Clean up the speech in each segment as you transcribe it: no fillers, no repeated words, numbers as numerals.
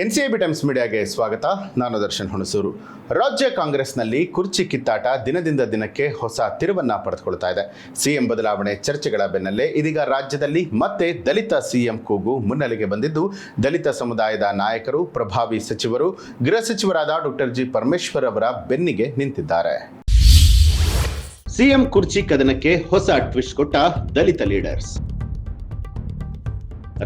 NCIB times ಮೀಡಿಯಾಗೆ ಸ್ವಾಗತ. ನಾನು ದರ್ಶನ್ ಹುಣಸೂರು. ರಾಜ್ಯ ಕಾಂಗ್ರೆಸ್ನಲ್ಲಿ ಕುರ್ಚಿ ಕಿತ್ತಾಟ ದಿನದಿಂದ ದಿನಕ್ಕೆ ಹೊಸ ತಿರುವನ್ನ ಪಡೆದುಕೊಳ್ತಾ ಇದೆ. ಸಿಎಂ ಬದಲಾವಣೆ ಚರ್ಚೆಗಳ ಬೆನ್ನಲ್ಲೇ ಇದೀಗ ರಾಜ್ಯದಲ್ಲಿ ಮತ್ತೆ ದಲಿತ ಸಿಎಂ ಕೂಗು ಮುನ್ನೆಲೆಗೆ ಬಂದಿದ್ದು, ದಲಿತ ಸಮುದಾಯದ ನಾಯಕರು, ಪ್ರಭಾವಿ ಸಚಿವರು, ಗೃಹ ಸಚಿವರಾದ ಡಾಕ್ಟರ್ ಜಿ ಪರಮೇಶ್ವರ್ ಅವರ ಬೆನ್ನಿಗೆ ನಿಂತಿದ್ದಾರೆ. ಸಿಎಂ ಕುರ್ಚಿ ಕದನಕ್ಕೆ ಹೊಸ ಟ್ವಿಸ್ಟ್ ಕೊಟ್ಟ ದಲಿತ ಲೀಡರ್ಸ್.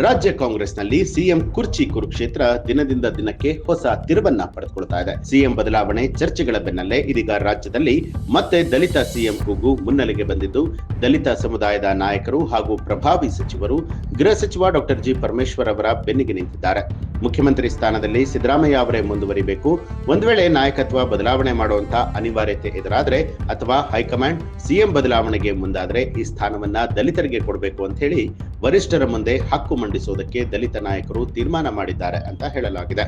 ರಾಜ್ಯ ಕಾಂಗ್ರೆಸ್ನಲ್ಲಿ ಸಿಎಂ ಕುರ್ಚಿ ಕುರುಕ್ಷೇತ್ರ ದಿನದಿಂದ ದಿನಕ್ಕೆ ಹೊಸ ತಿರುವನ್ನ ಪಡೆದುಕೊಳ್ತಾ ಇದೆ. ಸಿಎಂ ಬದಲಾವಣೆ ಚರ್ಚೆಗಳ ಬೆನ್ನಲ್ಲೇ ಇದೀಗ ರಾಜ್ಯದಲ್ಲಿ ಮತ್ತೆ ದಲಿತ ಸಿಎಂ ಕೂಗು ಮುನ್ನೆಲೆಗೆ ಬಂದಿದ್ದು, ದಲಿತ ಸಮುದಾಯದ ನಾಯಕರು ಹಾಗೂ ಪ್ರಭಾವಿ ಸಚಿವರು, ಗೃಹ ಸಚಿವ ಡಾಕ್ಟರ್ ಜಿ ಪರಮೇಶ್ವರ್ ಅವರ ಬೆನ್ನಿಗೆ ನಿಂತಿದ್ದಾರೆ. ಮುಖ್ಯಮಂತ್ರಿ ಸ್ಥಾನದಲ್ಲಿ ಸಿದ್ದರಾಮಯ್ಯ ಅವರೇ ಮುಂದುವರಿಬೇಕು. ಒಂದು ವೇಳೆ ನಾಯಕತ್ವ ಬದಲಾವಣೆ ಮಾಡುವಂತ ಅನಿವಾರ್ಯತೆ ಎದುರಾದ್ರೆ ಅಥವಾ ಹೈಕಮಾಂಡ್ ಸಿಎಂ ಬದಲಾವಣೆಗೆ ಮುಂದಾದ್ರೆ ಈ ಸ್ಥಾನವನ್ನ ದಲಿತರಿಗೆ ಕೊಡಬೇಕು ಅಂತ ಹೇಳಿ ವರಿಷ್ಠರ ಮುಂದೆ ಹಕ್ಕು ಮಂಡಿಸುವುದಕ್ಕೆ ದಲಿತ ನಾಯಕರು ತೀರ್ಮಾನ ಮಾಡಿದ್ದಾರೆ ಅಂತ ಹೇಳಲಾಗಿದೆ.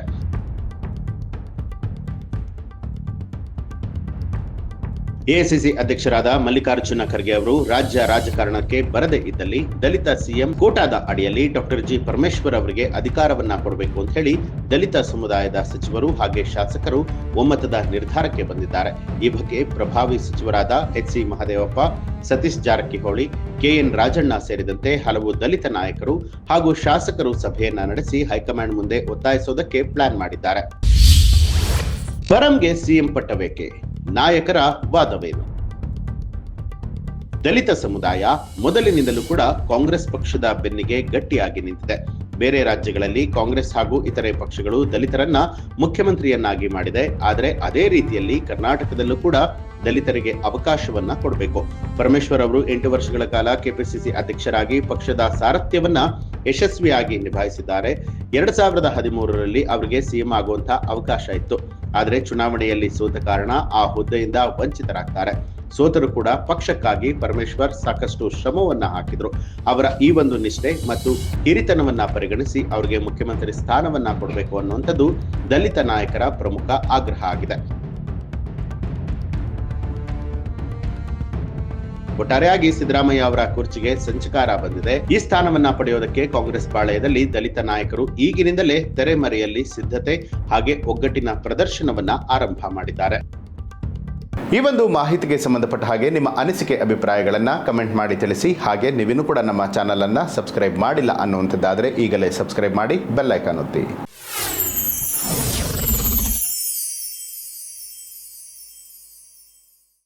ಎಐಸಿಸಿ ಅಧ್ಯಕ್ಷರಾದ ಮಲ್ಲಿಕಾರ್ಜುನ ಖರ್ಗೆ ಅವರು ರಾಜ್ಯ ರಾಜಕಾರಣಕ್ಕೆ ಬರದೇ ಇದ್ದಲ್ಲಿ ದಲಿತ ಸಿಎಂ ಕೋಟಾದ ಅಡಿಯಲ್ಲಿ ಡಾಕ್ಟರ್ ಜಿ ಪರಮೇಶ್ವರ್ ಅವರಿಗೆ ಅಧಿಕಾರವನ್ನ ಕೊಡಬೇಕು ಅಂತ ಹೇಳಿ ದಲಿತ ಸಮುದಾಯದ ಸಚಿವರು ಹಾಗೆ ಶಾಸಕರು ಒಮ್ಮತದ ನಿರ್ಧಾರಕ್ಕೆ ಬಂದಿದ್ದಾರೆ. ಈ ಬಗ್ಗೆ ಪ್ರಭಾವಿ ಸಚಿವರಾದ ಎಚ್.ಸಿ. ಮಹದೇವಪ್ಪ, ಸತೀಶ್ ಜಾರಕಿಹೊಳಿ, ಕೆಎನ್ ರಾಜಣ್ಣ ಸೇರಿದಂತೆ ಹಲವು ದಲಿತ ನಾಯಕರು ಹಾಗೂ ಶಾಸಕರು ಸಭೆಯನ್ನ ನಡೆಸಿ ಹೈಕಮಾಂಡ್ ಮುಂದೆ ಒತ್ತಾಯಿಸುವುದಕ್ಕೆ ಪ್ಲಾನ್ ಮಾಡಿದ್ದಾರೆ. ಪರಂಗೆ ಸಿಎಂ ಪಟ್ಟಬೇಕೆ? ನಾಯಕರ ವಾದವೇನು? ದಲಿತ ಸಮುದಾಯ ಮೊದಲಿನಿಂದಲೂ ಕೂಡ ಕಾಂಗ್ರೆಸ್ ಪಕ್ಷದ ಬೆನ್ನಿಗೆ ಗಟ್ಟಿಯಾಗಿ ನಿಂತಿದೆ. ಬೇರೆ ರಾಜ್ಯಗಳಲ್ಲಿ ಕಾಂಗ್ರೆಸ್ ಹಾಗೂ ಇತರೆ ಪಕ್ಷಗಳು ದಲಿತರನ್ನ ಮುಖ್ಯಮಂತ್ರಿಯನ್ನಾಗಿ ಮಾಡಿದೆ. ಆದರೆ ಅದೇ ರೀತಿಯಲ್ಲಿ ಕರ್ನಾಟಕದಲ್ಲೂ ಕೂಡ ದಲಿತರಿಗೆ ಅವಕಾಶವನ್ನ ಕೊಡಬೇಕು. ಪರಮೇಶ್ವರ್ ಅವರು 8 ವರ್ಷಗಳ ಕಾಲ ಕೆಪಿಸಿಸಿ ಅಧ್ಯಕ್ಷರಾಗಿ ಪಕ್ಷದ ಸಾರಥ್ಯವನ್ನ ಯಶಸ್ವಿಯಾಗಿ ನಿಭಾಯಿಸಿದ್ದಾರೆ. 2013ರಲ್ಲಿ ಅವರಿಗೆ ಸಿಎಂ ಆಗುವಂತ ಅವಕಾಶ ಇತ್ತು. ಆದರೆ ಚುನಾವಣೆಯಲ್ಲಿ ಸೋತ ಕಾರಣ ಆ ಹುದ್ದೆಯಿಂದ ವಂಚಿತರಾಗ್ತಾರೆ. ಸೋತರು ಕೂಡ ಪಕ್ಷಕ್ಕಾಗಿ ಪರಮೇಶ್ವರ್ ಸಾಕಷ್ಟು ಶ್ರಮವನ್ನ ಹಾಕಿದ್ರು. ಅವರ ಈ ಒಂದು ನಿಷ್ಠೆ ಮತ್ತು ಹಿರಿತನವನ್ನ ಪರಿಗಣಿಸಿ ಅವರಿಗೆ ಮುಖ್ಯಮಂತ್ರಿ ಸ್ಥಾನವನ್ನ ಕೊಡಬೇಕು ಅನ್ನುವಂಥದ್ದು ದಲಿತ ನಾಯಕರ ಪ್ರಮುಖ ಆಗ್ರಹ ಆಗಿದೆ. ಒಟ್ಟಾರೆಯಾಗಿ ಸಿದ್ದರಾಮಯ್ಯ ಅವರ ಕುರ್ಚಿಗೆ ಸಂಚಕಾರ ಬಂದಿದೆ. ಈ ಸ್ಥಾನವನ್ನ ಪಡೆಯೋದಕ್ಕೆ ಕಾಂಗ್ರೆಸ್ ಪಾಳೆಯದಲ್ಲಿ ದಲಿತ ನಾಯಕರು ಈಗಿನಿಂದಲೇ ತೆರೆಮರೆಯಲ್ಲಿ ಸಿದ್ಧತೆ ಹಾಗೆ ಒಗ್ಗಟ್ಟಿನ ಪ್ರದರ್ಶನವನ್ನ ಆರಂಭ ಮಾಡಿದ್ದಾರೆ. ಈ ಒಂದು ಮಾಹಿತಿಗೆ ಸಂಬಂಧಪಟ್ಟ ಹಾಗೆ ನಿಮ್ಮ ಅನಿಸಿಕೆ ಅಭಿಪ್ರಾಯಗಳನ್ನ ಕಮೆಂಟ್ ಮಾಡಿ ತಿಳಿಸಿ. ಹಾಗೆ ನೀವಿನ್ನೂ ಕೂಡ ನಮ್ಮ ಚಾನಲ್ ಅನ್ನ ಸಬ್ಸ್ಕ್ರೈಬ್ ಮಾಡಿಲ್ಲ ಅನ್ನುವಂಥದ್ದಾದ್ರೆ ಈಗಲೇ ಸಬ್ಸ್ಕ್ರೈಬ್ ಮಾಡಿ, ಬೆಲ್ ಐಕಾನ್ ಒತ್ತಿ.